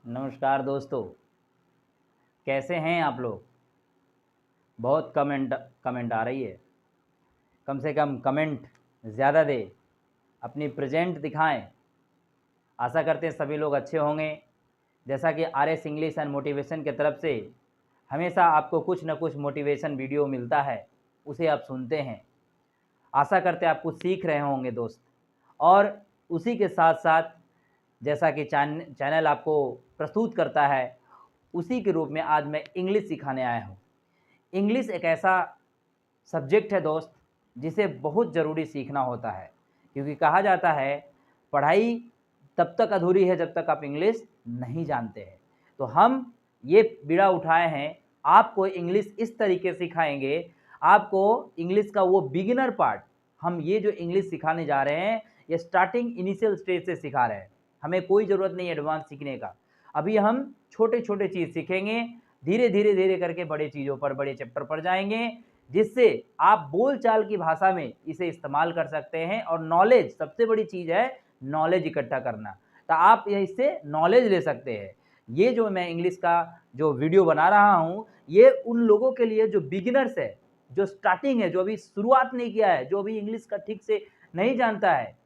नमस्कार दोस्तों, कैसे हैं आप लोग। बहुत कमेंट आ रही है। कम से कम कमेंट ज़्यादा दें, अपनी प्रेजेंट दिखाएं। आशा करते हैं सभी लोग अच्छे होंगे। जैसा कि आरएस इंग्लिश एंड मोटिवेशन की तरफ से हमेशा आपको कुछ न कुछ मोटिवेशन वीडियो मिलता है, उसे आप सुनते हैं। आशा करते हैं आप कुछ सीख रहे होंगे दोस्त। और उसी के साथ साथ जैसा कि चैनल आपको प्रस्तुत करता है, उसी के रूप में आज मैं इंग्लिश सिखाने आया हूँ। इंग्लिश एक ऐसा सब्जेक्ट है दोस्त, जिसे बहुत ज़रूरी सीखना होता है, क्योंकि कहा जाता है पढ़ाई तब तक अधूरी है जब तक आप इंग्लिश नहीं जानते हैं। तो हम ये बीड़ा उठाए हैं, आपको इंग्लिश इस तरीके से सिखाएंगे। आपको इंग्लिश का वो बिगिनर पार्ट, हम ये जो इंग्लिश सिखाने जा रहे हैं, ये स्टार्टिंग इनिशियल स्टेज से सिखा रहे हैं। हमें कोई ज़रूरत नहीं एडवांस सीखने का। अभी हम छोटे छोटे चीज़ सीखेंगे, धीरे धीरे धीरे करके बड़े चीज़ों पर, बड़े चैप्टर पर जाएंगे, जिससे आप बोलचाल की भाषा में इसे इस्तेमाल कर सकते हैं। और नॉलेज, सबसे बड़ी चीज़ है नॉलेज इकट्ठा करना, तो आप इससे नॉलेज ले सकते हैं। ये जो मैं इंग्लिश का जो वीडियो बना रहा हूँ, ये उन लोगों के लिए जो बिगिनर्स है, जो स्टार्टिंग है, जो अभी शुरुआत नहीं किया है, जो अभी इंग्लिश का ठीक से नहीं जानता है।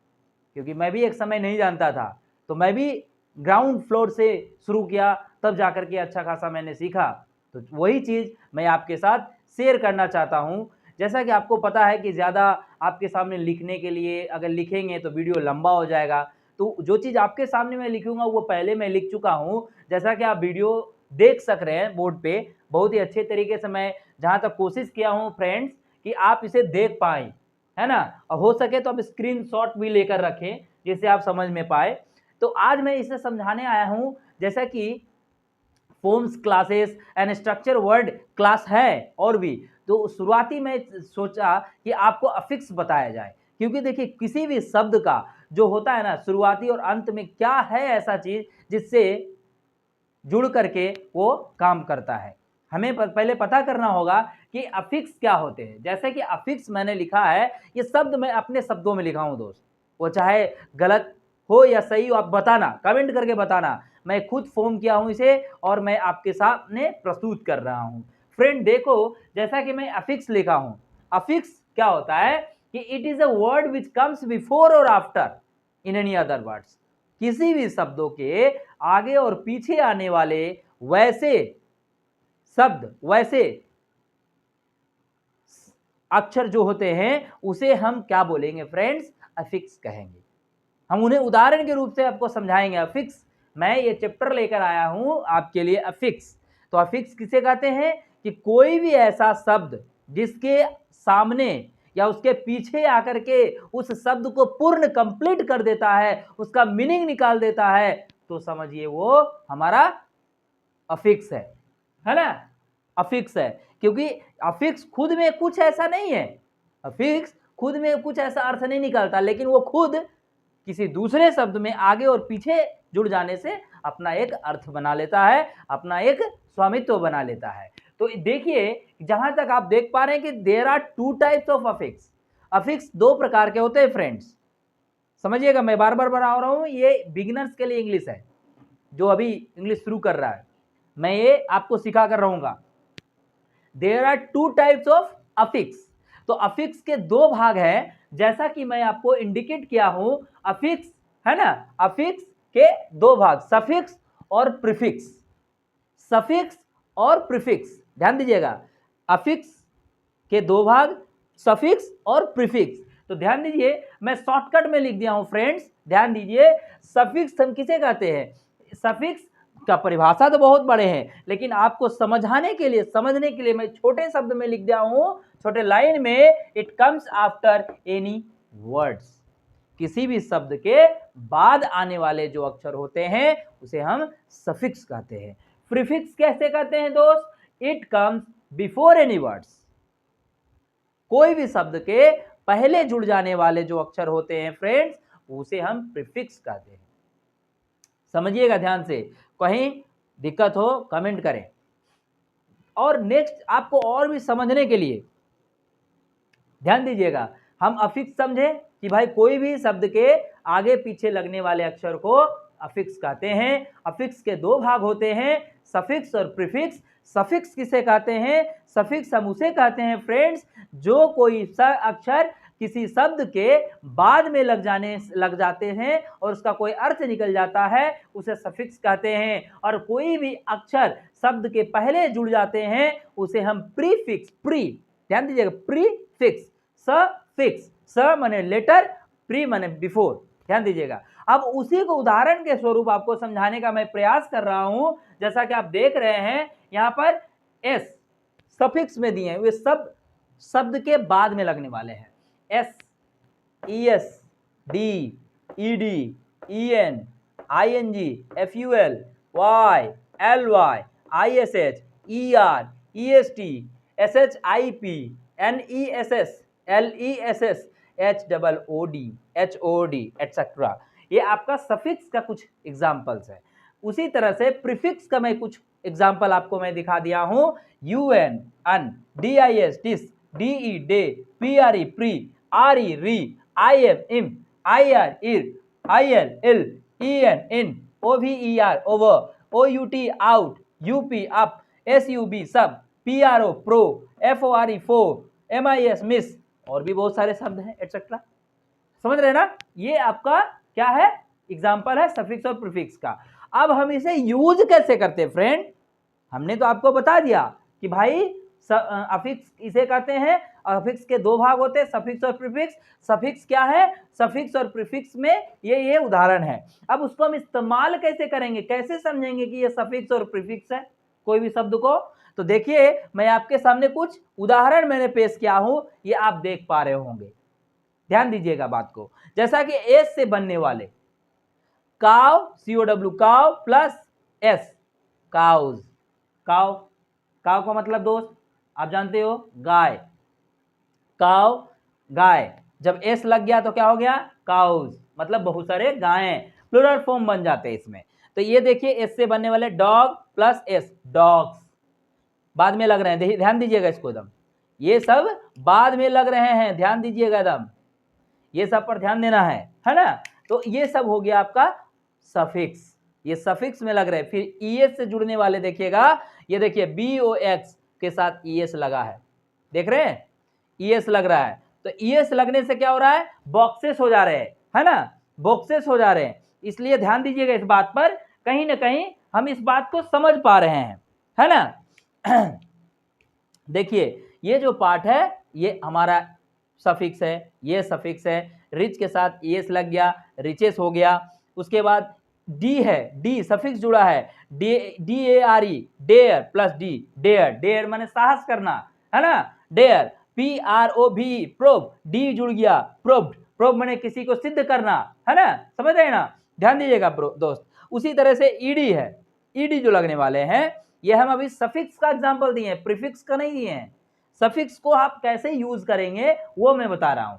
क्योंकि मैं भी एक समय नहीं जानता था, तो मैं भी ग्राउंड फ्लोर से शुरू किया, तब जाकर के अच्छा खासा मैंने सीखा। तो वही चीज़ मैं आपके साथ शेयर करना चाहता हूँ। जैसा कि आपको पता है कि ज़्यादा आपके सामने लिखने के लिए अगर लिखेंगे तो वीडियो लंबा हो जाएगा, तो जो चीज़ आपके सामने मैं लिखूँगा वो पहले मैं लिख चुका हूँ। जैसा कि आप वीडियो देख सक रहे हैं बोर्ड पे, बहुत ही अच्छे तरीके से मैं जहाँ तक कोशिश किया हूँ फ्रेंड्स, कि आप इसे देख पाएँ, है ना। और हो सके तो आप स्क्रीनशॉट भी लेकर रखें, जिससे आप समझ में पाए। तो आज मैं इसे समझाने आया हूँ, जैसा कि forms classes and structure word class है और भी। तो शुरुआती में सोचा कि आपको अफिक्स बताया जाए, क्योंकि देखिए किसी भी शब्द का जो होता है ना, शुरुआती और अंत में क्या है ऐसा चीज जिससे जुड़ करके वो काम करता है। हमें पहले पता करना होगा कि अफिक्स क्या होते हैं। जैसे कि अफिक्स मैंने लिखा है, ये शब्द मैं अपने शब्दों में लिखा हूं दोस्त, वो चाहे गलत हो या सही हो, आप बताना, कमेंट करके बताना। मैं खुद फॉर्म किया हूं इसे और मैं आपके सामने प्रस्तुत कर रहा हूं। फ्रेंड देखो, जैसा कि मैं अफिक्स लिखा हूं, अफिक्स क्या होता है कि it is a word which comes before और after in any other words. किसी भी शब्दों के आगे और पीछे आने वाले वैसे शब्द, वैसे अक्षर जो होते हैं, उसे हम क्या बोलेंगे फ्रेंड्स, अफिक्स कहेंगे। हम उन्हें उदाहरण के रूप से आपको समझाएंगे। अफिक्स, मैं ये चैप्टर लेकर आया हूं आपके लिए अफिक्स। तो अफिक्स किसे कहते हैं कि कोई भी ऐसा शब्द जिसके सामने या उसके पीछे आकर के उस शब्द को पूर्ण कंप्लीट कर देता है, उसका मीनिंग निकाल देता है, तो समझिए वो हमारा अफिक्स है ना। अफिक्स है, क्योंकि अफिक्स खुद में कुछ ऐसा नहीं है, अफिक्स खुद में कुछ ऐसा अर्थ नहीं निकालता, लेकिन वो खुद किसी दूसरे शब्द में आगे और पीछे जुड़ जाने से अपना एक अर्थ बना लेता है, अपना एक स्वामित्व बना लेता है। तो देखिए, जहां तक आप देख पा रहे हैं कि there are two types of affix. Affix दो प्रकार के होते हैं फ्रेंड्स, समझिएगा। मैं बार बार बता रहा हूं, ये बिगिनर्स के लिए इंग्लिश है, जो अभी इंग्लिश शुरू कर रहा है, मैं ये आपको सिखा कर रहूंगा। There are two types of affix. तो अफिक्स के दो भाग हैं, जैसा कि मैं आपको इंडिकेट किया हूं। अफिक्स है ना, अफिक्स के दो भाग, सफिक्स और प्रीफिक्स। सफिक्स और प्रीफिक्स, ध्यान दीजिएगा। अफिक्स के दो भाग, सफिक्स और प्रीफिक्स। तो ध्यान दीजिए, मैं शॉर्टकट में लिख दिया हूं फ्रेंड्स, ध्यान दीजिए। सफिक्स हम किसे कहते हैं, सफिक्स का परिभाषा तो बहुत बड़े हैं, लेकिन आपको समझाने के लिए, समझने के लिए मैं छोटे शब्द में लिख दिया हूं, छोटे लाइन में। It comes after any words. किसी भी शब्द के बाद आने वाले जो अक्षर होते हैं, उसे हम सफिक्स कहते हैं। प्रीफिक्स कैसे कहते हैं दोस्त, it comes before any words. कोई भी शब्द के पहले जुड़ जाने वाले जो अक्षर होते हैं फ्रेंड्स, उसे हम प्रीफिक्स कहते हैं। समझिएगा ध्यान से, कहीं दिक्कत हो कमेंट करें। और नेक्स्ट आपको और भी समझने के लिए ध्यान दीजिएगा, हम अफिक्स समझे कि भाई कोई भी शब्द के आगे पीछे लगने वाले अक्षर को अफिक्स कहते हैं। अफिक्स के दो भाग होते हैं, सफिक्स और प्रीफिक्स। सफिक्स किसे कहते हैं? सफिक्स हम उसे कहते हैं फ्रेंड्स जो कोई अक्षर किसी शब्द के बाद में लग जाते हैं और उसका कोई अर्थ निकल जाता है, उसे सफिक्स कहते हैं। और कोई भी अक्षर शब्द के पहले जुड़ जाते हैं उसे हम प्रीफिक्स, ध्यान दीजिएगा, प्रीफिक्स। सफिक्स, स माने लेटर, प्री माने बिफोर, ध्यान दीजिएगा। अब उसी को उदाहरण के स्वरूप आपको समझाने का मैं प्रयास कर रहा हूं। जैसा कि आप देख रहे हैं यहां पर एस सफिक्स में दिए हैं, वे सब शब्द के बाद में लगने वाले हैं। S, E S, D, E D, E N, I N G, F U L, Y, L Y, I S H, E R, E S T, S H I P, N E S S, L E S S, H double O D, H O D etcetera. ये आपका suffix का कुछ examples है। उसी तरह से prefix का मैं कुछ एग्जाम्पल आपको मैं दिखा दिया हूं। U N, un, D I S, dis, D E, de, P R E, pre, R E, re, I M, im, I R, ir, I L, il, E N, en, O V E R, over, O U T, out, U P, up, S U B, sub, P R O, pro, F O R E, fore, M I S, mis, और भी बहुत सारे शब्द हैं etcetera. समझ रहे ना? ये आपका क्या है? एग्जाम्पल है सफिक्स और प्रीफिक्स का। अब हम इसे यूज कैसे करते हैं फ्रेंड? हमने तो आपको बता दिया कि भाई अफिक्स इसे कहते हैं। अफिक्स के दो भाग होते हैं, सफिक्स और प्रीफिक्स। सफिक्स क्या है? सफिक्स और प्रीफिक्स में ये उदाहरण है। अब उसको हम इस्तेमाल कैसे करेंगे, कैसे समझेंगे कि ये सफिक्स और प्रीफिक्स है कोई भी शब्द को? तो देखिए मैं आपके सामने कुछ उदाहरण मैंने पेश किया हूं, ये आप देख पा रहे होंगे। ध्यान दीजिएगा बात को। जैसा कि एस से बनने वाले काव, COW, काव प्लस एस, काउज। काव, काव का मतलब दोस्त आप जानते हो, गाय। काव, गाय। जब एस लग गया तो क्या हो गया? काउज, मतलब बहुत सारे गायें, प्लूरल फॉर्म बन जाते हैं इसमें। तो ये देखिए एस से बनने वाले डॉग प्लस एस, डॉग्स। बाद में लग रहे हैं, ध्यान दीजिएगा इसको एकदम, ये सब बाद में लग रहे हैं, ध्यान दीजिएगा एकदम, ये सब पर ध्यान देना है ना? तो ये सब हो गया आपका सफिक्स, ये सफिक्स में लग रहे हैं। फिर ईएस से जुड़ने वाले देखिएगा, ये देखिए BOX के साथ ईएस लगा है, देख रहे हैं? ईएस लग रहा है। तो ईएस लगने से क्या हो रहा है? बॉक्सेस हो जा रहे हैं, है ना? बॉक्सेस हो जा रहे हैं। इसलिए ध्यान दीजिएगा इस बात पर, कहीं ना कहीं हम इस बात को समझ पा रहे हैं, है ना? देखिए ये जो पार्ट है ये हमारा सफिक्स है, ये सफिक्स है। रिच के साथ ईएस लग गया, रिचेस हो गया। उसके बाद डी है, डी सफिक्स जुड़ा है, DARE, dare plus D, dare, dare माने साहस करना, है ना? डेयर, PROV, प्रोब, डी जुड़ गया, प्रोब्ड, प्रोब माने किसी को सिद्ध करना, है ना? समझ रहे हैं ना? ध्यान दीजिएगा दोस्त। उसी तरह से ईडी है, ईडी जो लगने वाले हैं, ये हम अभी सफिक्स का एग्जांपल दिए हैं, प्रीफिक्स का नहीं दिए हैं। सफिक्स को आप कैसे यूज करेंगे वो मैं बता रहा हूं,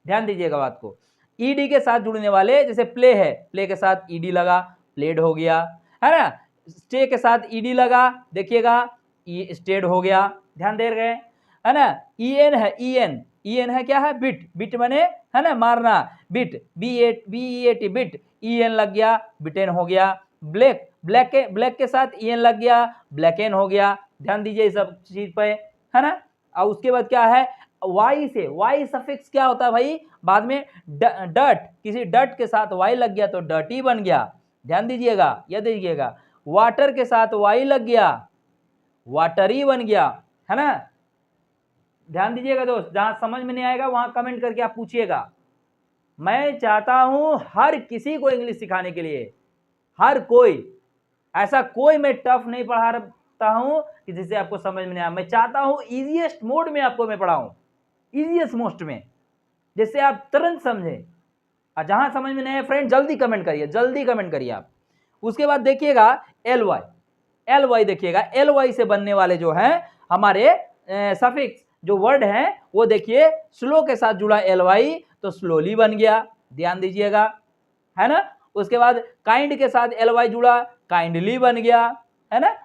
ध्यान दीजिएगा बात को। ईडी के साथ जुड़ने वाले, जैसे प्ले है, प्ले के साथ ईडी लगा, प्लेड हो गया, है ना? स्टे के साथ ईडी लगा, देखिएगा स्टेड हो गया, ध्यान दे रहे हैं, है ना? ईएन है, ईएन है क्या है? बिट, बिट माने, है ना, मारना, बिट, BEAT, बिट, ईएन लग गया, बिटेन हो गया। ब्लैक, ब्लैक के साथ ईएन लग गया, ब्लैकेन हो गया। ध्यान दीजिए इस सब चीज पे, है ना? और उसके बाद क्या है? वाई से, वाई सफिक्स क्या होता है भाई? बाद में डट, किसी डट के साथ वाई लग गया तो डर्टी बन गया, ध्यान दीजिएगा, यह देखिएगा। वाटर के साथ वाई लग गया, वाटरी बन गया, है ना? ध्यान दीजिएगा दोस्त, जहां समझ में नहीं आएगा वहां कमेंट करके आप पूछिएगा। मैं चाहता हूं हर किसी को इंग्लिश सिखाने के लिए, हर कोई, ऐसा कोई मैं टफ नहीं पढ़ा रहा हूं कि जिससे आपको समझ में नहीं आया। मैं चाहता हूं इजीएस्ट मोड में आपको मैं पढ़ाऊं, इजीएस्ट मोस्ट में, जिससे आप तुरंत समझें। और जहां समझ में नहीं आया फ्रेंड जल्दी कमेंट करिए, जल्दी कमेंट करिए आप। उसके बाद देखिएगा एल वाई देखिएगा, एल वाई से बनने वाले जो हैं हमारे सफिक्स जो वर्ड हैं वो देखिए, स्लो के साथ जुड़ा एल वाई तो स्लोली बन गया, ध्यान दीजिएगा, है ना? उसके बाद काइंड के साथ एल वाई जुड़ा, काइंडली बन गया, है ना?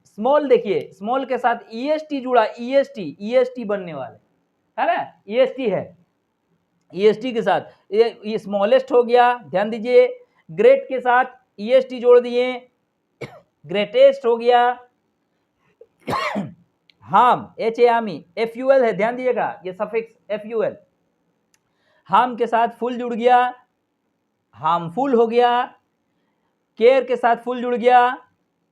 स्मॉल देखिए, स्मॉल के साथ EST जुड़ा, EST बनने वाले, है ना? EST है, EST के साथ ये स्मॉलेस्ट हो गया, ध्यान दीजिए। ग्रेट के साथ EST जोड़ दिए, ग्रेटेस्ट हो गया। हार्म, HARM, FUL है, ध्यान दीजिएगा, ये सफिक्स FUL, हार्म के साथ फुल जुड़ गया, हार्मफुल हो गया। केयर के साथ फुल जुड़ गया,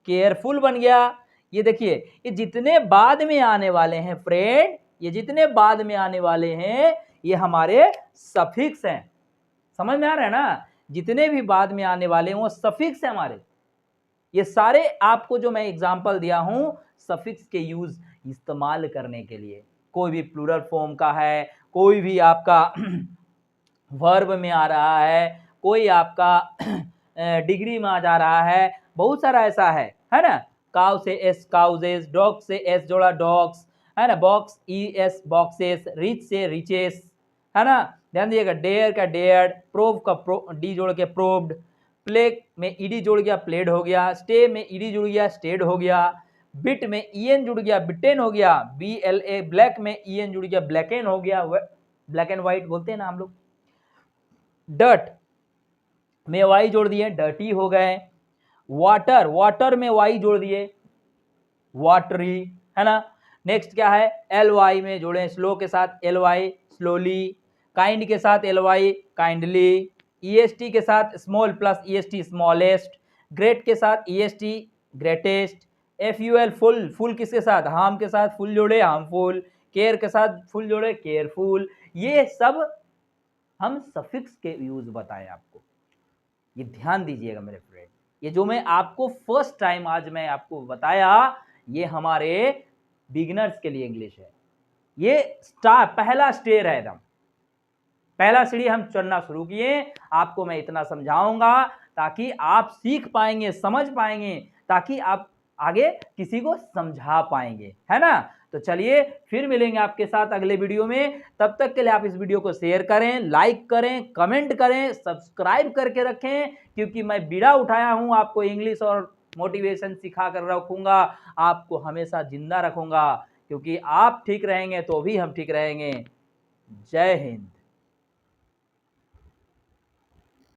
केयरफुल बन गया। ये देखिए, ये जितने बाद में आने वाले हैं फ्रेंड, ये जितने बाद में आने वाले हैं, ये हमारे सफिक्स हैं। समझ में आ रहा है ना? जितने भी बाद में आने वाले हैं वो सफिक्स है हमारे। ये सारे आपको जो मैं एग्जांपल दिया हूं सफिक्स के यूज इस्तेमाल करने के लिए। कोई भी प्लूरल फॉर्म का है, कोई भी आपका वर्ब में आ रहा है, कोई आपका डिग्री में आ जा रहा है, बहुत सारा ऐसा है ना। काउ से एस काउजेस, डॉग से एस जोड़ा डॉग्स, है ना। बॉक्स ES बॉक्सेस, रिच से रिचेस, है ना। ध्यान दीजिएगा, डेयर का डेयर्ड, प्रोब का डी जोड़ के प्रोब्ड, प्ले में ED जुड़ गया प्लेड हो गया, स्टे में ED जुड़ गया स्टेड हो गया, बिट में EN जुड़ गया बिटेन हो गया, BLA ब्लैक में EN जुड़ गया ब्लैकन हो गया, ब्लैक एंड व्हाइट बोलते हैं ना हम लोग। डर्ट में वाई जोड़ दिए, डर्टी हो गए। वाटर, वाटर में वाई जोड़ दिए, वाटरी, है ना। नेक्स्ट क्या है, LY में जोड़े स्लो के साथ LY, स्लोली। काइंड के साथ LY, काइंडली। EST के साथ small plus EST, smallest. Great के साथ EST, greatest. FUL full, full किसके साथ, हार्म के साथ फुल जोड़े, हार्मफुल। केयर के साथ फुल जोड़े, केयरफुल। ये सब हम सफिक्स के यूज बताएं आपको, ये ध्यान दीजिएगा मेरे फ्रेंड। ये जो मैं आपको फर्स्ट टाइम आज मैं आपको बताया, ये हमारे बिगिनर्स के लिए इंग्लिश है। ये पहला स्टेयर है, एकदम पहला सीढ़ी हम चढ़ना शुरू किए। आपको मैं इतना समझाऊंगा ताकि आप सीख पाएंगे, समझ पाएंगे, ताकि आप आगे किसी को समझा पाएंगे, है ना। तो चलिए फिर मिलेंगे आपके साथ अगले वीडियो में। तब तक के लिए आप इस वीडियो को शेयर करें, लाइक करें, कमेंट करें, सब्सक्राइब करके रखें, क्योंकि मैं बीड़ा उठाया हूं आपको इंग्लिश और मोटिवेशन सिखा कर रखूंगा, आपको हमेशा जिंदा रखूंगा, क्योंकि आप ठीक रहेंगे तो भी हम ठीक रहेंगे। जय हिंद।